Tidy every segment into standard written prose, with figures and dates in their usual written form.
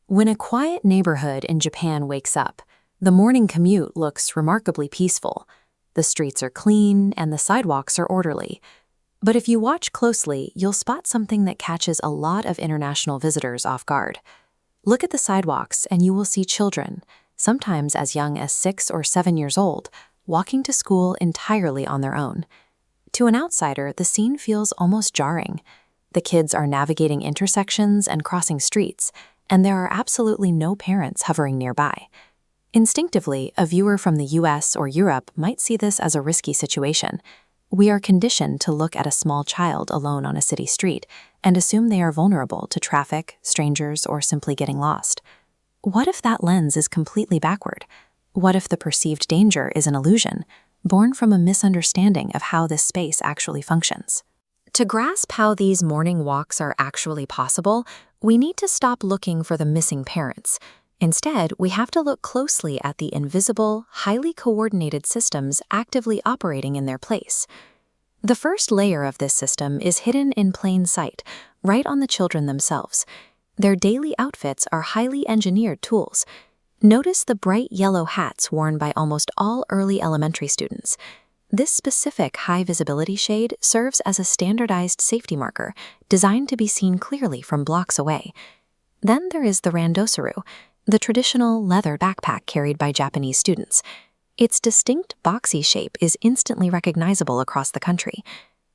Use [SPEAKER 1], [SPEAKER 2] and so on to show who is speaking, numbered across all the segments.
[SPEAKER 1] When a quiet neighborhood in Japan wakes up, the morning commute looks remarkably peaceful. The streets are clean and the sidewalks are orderly. But if you watch closely, you'll spot something that catches a lot of international visitors off guard. Look at the sidewalks and you will see children, sometimes as young as 6 or 7 years old, walking to school entirely on their own. To an outsider, the scene feels almost jarring. The kids are navigating intersections and crossing streets, and there are absolutely no parents hovering nearby. Instinctively, a viewer from the US or Europe might see this as a risky situation. We are conditioned to look at a small child alone on a city street and assume they are vulnerable to traffic, strangers, or simply getting lost. What if that lens is completely backward? What if the perceived danger is an illusion, born from a misunderstanding of how this space actually functions? To grasp how these morning walks are actually possible, we need to stop looking for the missing parents. Instead, we have to look closely at the invisible, highly coordinated systems actively operating in their place. The first layer of this system is hidden in plain sight, right on the children themselves. Their daily outfits are highly engineered tools. Notice the bright yellow hats worn by almost all early elementary students. This specific high-visibility shade serves as a standardized safety marker, designed to be seen clearly from blocks away. Then there is the randosaru, the traditional leather backpack carried by Japanese students. Its distinct boxy shape is instantly recognizable across the country.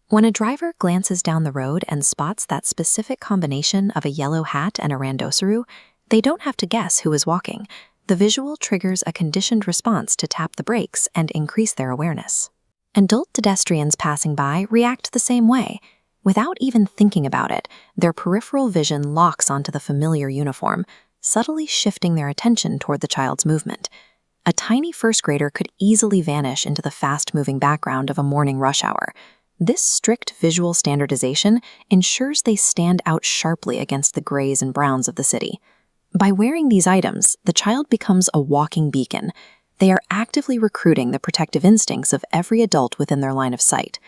[SPEAKER 1] When a driver glances down the road and spots that specific combination of a yellow hat and a randosaru, they don't have to guess who is walking. The visual triggers a conditioned response to tap the brakes and increase their awareness. Adult pedestrians passing by react the same way. Without even thinking about it, their peripheral vision locks onto the familiar uniform, subtly shifting their attention toward the child's movement. A tiny first grader could easily vanish into the fast-moving background of a morning rush hour. This strict visual standardization ensures they stand out sharply against the grays and browns of the city. By wearing these items, the child becomes a walking beacon. They are actively recruiting the protective instincts of every adult within their line of sight.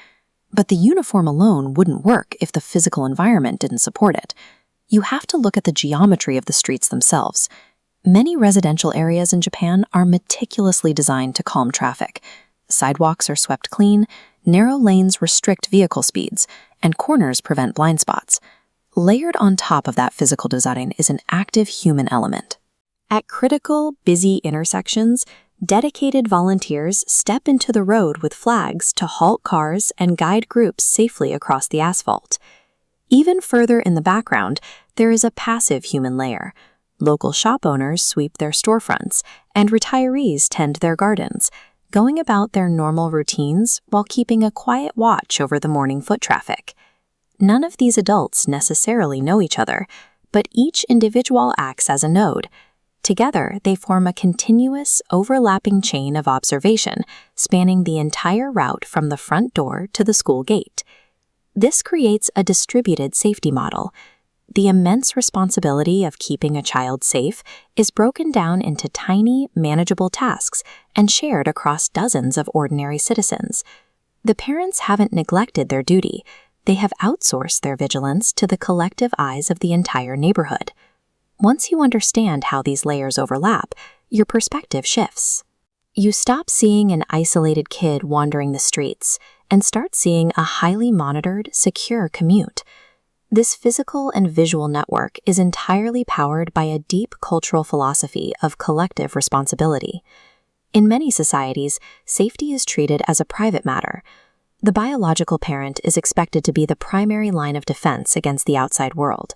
[SPEAKER 1] But the uniform alone wouldn't work if the physical environment didn't support it. You have to look at the geometry of the streets themselves. Many residential areas in Japan are meticulously designed to calm traffic. Sidewalks are swept clean, narrow lanes restrict vehicle speeds, and corners prevent blind spots. Layered on top of that physical design is an active human element. At critical, busy intersections, dedicated volunteers step into the road with flags to halt cars and guide groups safely across the asphalt. Even further in the background, there is a passive human layer. Local shop owners sweep their storefronts, and retirees tend their gardens, going about their normal routines while keeping a quiet watch over the morning foot traffic. None of these adults necessarily know each other, but each individual acts as a node. Together, they form a continuous, overlapping chain of observation, spanning the entire route from the front door to the school gate. This creates a distributed safety model. The immense responsibility of keeping a child safe is broken down into tiny, manageable tasks and shared across dozens of ordinary citizens. The parents haven't neglected their duty. They have outsourced their vigilance to the collective eyes of the entire neighborhood. Once you understand how these layers overlap, your perspective shifts. You stop seeing an isolated kid wandering the streets and start seeing a highly monitored, secure commute. This physical and visual network is entirely powered by a deep cultural philosophy of collective responsibility. In many societies, safety is treated as a private matter. The biological parent is expected to be the primary line of defense against the outside world.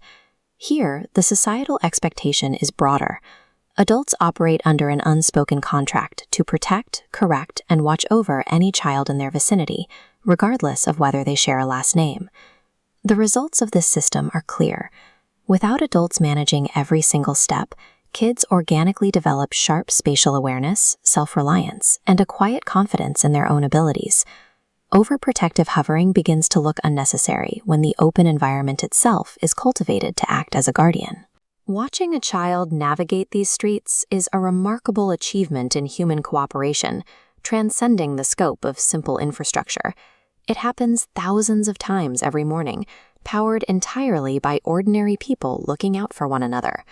[SPEAKER 1] Here, the societal expectation is broader. Adults operate under an unspoken contract to protect, correct, and watch over any child in their vicinity, regardless of whether they share a last name. The results of this system are clear. Without adults managing every single step, kids organically develop sharp spatial awareness, self-reliance, and a quiet confidence in their own abilities. Overprotective hovering begins to look unnecessary when the open environment itself is cultivated to act as a guardian. Watching a child navigate these streets is a remarkable achievement in human cooperation, transcending the scope of simple infrastructure. It happens thousands of times every morning, powered entirely by ordinary people looking out for one another.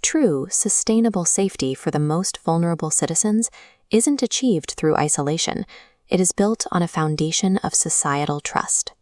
[SPEAKER 1] True, sustainable safety for the most vulnerable citizens isn't achieved through isolation. It is built on a foundation of societal trust.